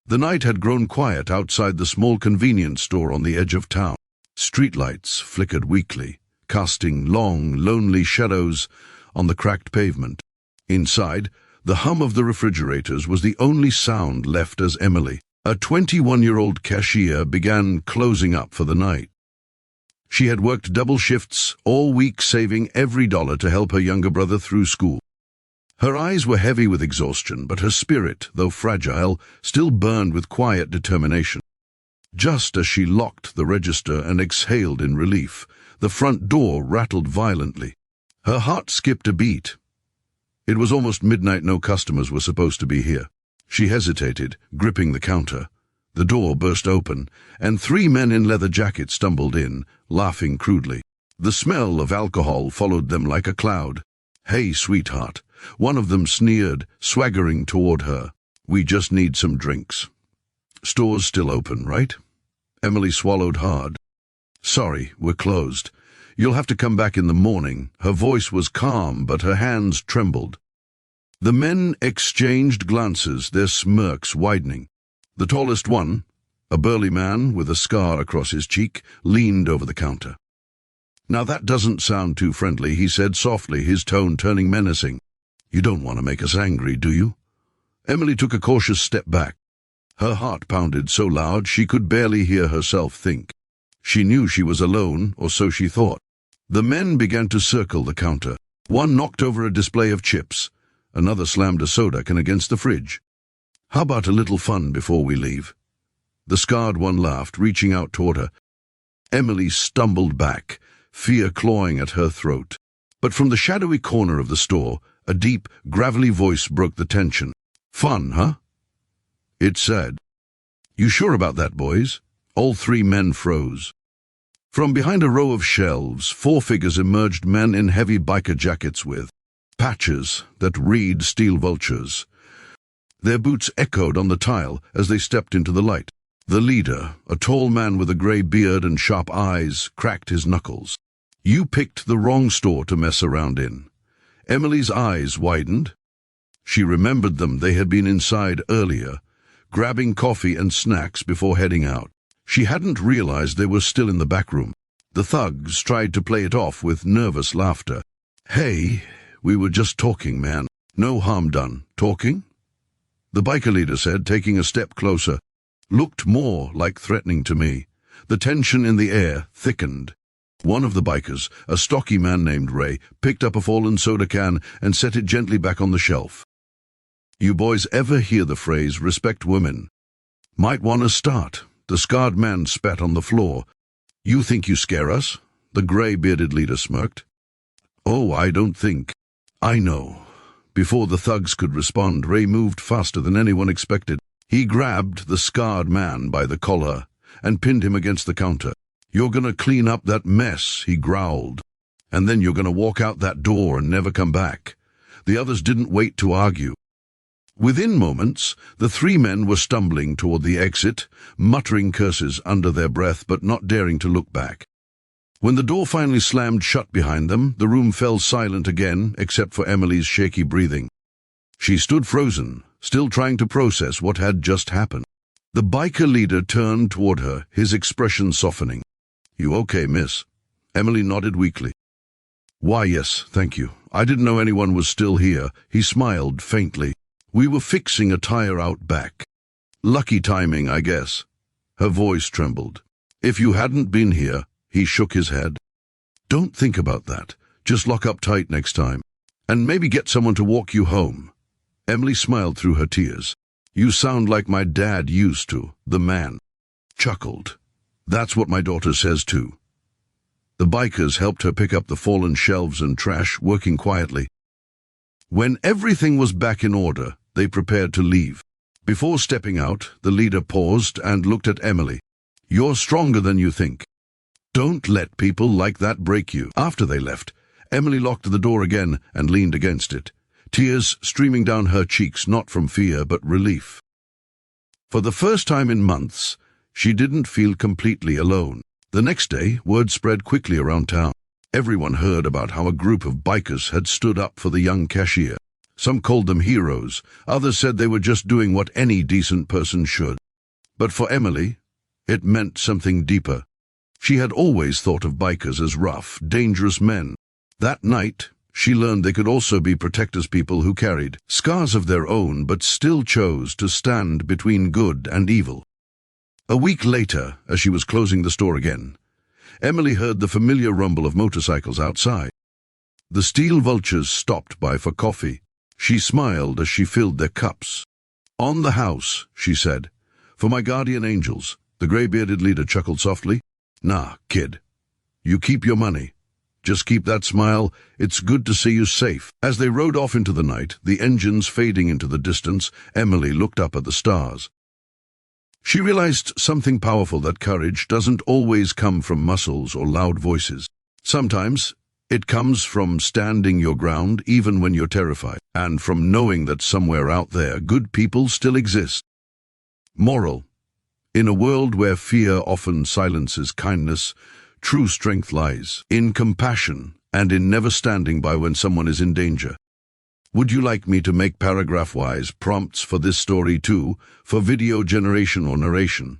The night had grown quiet outside the small convenience store on the edge of town. Streetlights flickered weakly, casting long, lonely shadows on the cracked pavement. Inside, the hum of the refrigerators was the only sound left as Emily, a 21-year-old cashier, began closing up for the night. She had worked double shifts all week, saving every dollar to help her younger brother through school. Her eyes were heavy with exhaustion, but her spirit, though fragile, still burned with quiet determination. Just as she locked the register and exhaled in relief, the front door rattled violently. Her heart skipped a beat. It was almost midnight. No customers were supposed to be here. She hesitated, gripping the counter. The door burst open, and 3 men in leather jackets stumbled in, laughing crudely. The smell of alcohol followed them like a cloud. "Hey, sweetheart," one of them sneered, swaggering toward her. "We just need some drinks." "Store's still open, right?" Emily swallowed hard. "Sorry, we're closed. You'll have to come back in the morning." Her voice was calm, but her hands trembled. The men exchanged glances, their smirks widening. The tallest one, a burly man with a scar across his cheek, leaned over the counter. "Now that doesn't sound too friendly," he said softly, his tone turning menacing. "You don't want to make us angry, do you?" Emily took a cautious step back. Her heart pounded so loud she could barely hear herself think. She knew she was alone, or so she thought. The men began to circle the counter. One knocked over a display of chips. Another slammed a soda can against the fridge. "How about a little fun before we leave?" The scarred one laughed, reaching out toward her. Emily stumbled back, fear clawing at her throat. But from the shadowy corner of the store, a deep, gravelly voice broke the tension. "Fun, huh?" it said. "You sure about that, boys?" All 3 men froze. From behind a row of shelves, 4 figures emerged, men in heavy biker jackets with patches that read Steel Vultures. Their boots echoed on the tile as they stepped into the light. The leader, a tall man with a grey beard and sharp eyes, cracked his knuckles. "You picked the wrong store to mess around in." Emily's eyes widened. She remembered them. They had been inside earlier, grabbing coffee and snacks before heading out. She hadn't realized they were still in the back room. The thugs tried to play it off with nervous laughter. "Hey, we were just talking, man. No harm done." "Talking?" the biker leader said, taking a step closer. "Looked more like threatening to me." The tension in the air thickened. One of the bikers, a stocky man named Ray, picked up a fallen soda can and set it gently back on the shelf. "You boys ever hear the phrase, respect women? Might want to start." The scarred man spat on the floor. "You think you scare us?" the grey-bearded leader smirked. "Oh, I don't think." "I know." Before the thugs could respond, Ray moved faster than anyone expected. He grabbed the scarred man by the collar and pinned him against the counter. "You're gonna clean up that mess," he growled. "And then you're gonna walk out that door and never come back." The others didn't wait to argue. Within moments, the 3 men were stumbling toward the exit, muttering curses under their breath but not daring to look back. When the door finally slammed shut behind them, the room fell silent again, except for Emily's shaky breathing. She stood frozen, still trying to process what had just happened. The biker leader turned toward her, his expression softening. "You okay, miss?" Emily nodded weakly. "Why, yes, thank you. I didn't know anyone was still here." He smiled faintly. "We were fixing a tire out back. Lucky timing, I guess." Her voice trembled. "If you hadn't been here," he shook his head. "Don't think about that. Just lock up tight next time. And maybe get someone to walk you home." Emily smiled through her tears. "You sound like my dad used to." The man chuckled. "That's what my daughter says too." The bikers helped her pick up the fallen shelves and trash, working quietly. When everything was back in order, they prepared to leave. Before stepping out, the leader paused and looked at Emily. "You're stronger than you think. Don't let people like that break you." After they left, Emily locked the door again and leaned against it, tears streaming down her cheeks, not from fear but relief. For the first time in months, she didn't feel completely alone. The next day, word spread quickly around town. Everyone heard about how a group of bikers had stood up for the young cashier. Some called them heroes. Others said they were just doing what any decent person should. But for Emily, it meant something deeper. She had always thought of bikers as rough, dangerous men. That night, she learned they could also be protectors, people who carried scars of their own but still chose to stand between good and evil. A week later, as she was closing the store again, Emily heard the familiar rumble of motorcycles outside. The Steel Vultures stopped by for coffee. She smiled as she filled their cups. "On the house," she said. "For my guardian angels." The grey-bearded leader chuckled softly. "Nah, kid. You keep your money. Just keep that smile. It's good to see you safe." As they rode off into the night, the engines fading into the distance, Emily looked up at the stars. She realized something powerful, that courage doesn't always come from muscles or loud voices. Sometimes it comes from standing your ground even when you're terrified, and from knowing that somewhere out there good people still exist. Moral: in a world where fear often silences kindness, true strength lies in compassion and in never standing by when someone is in danger. Would you like me to make paragraph-wise prompts for this story too, for video generation or narration?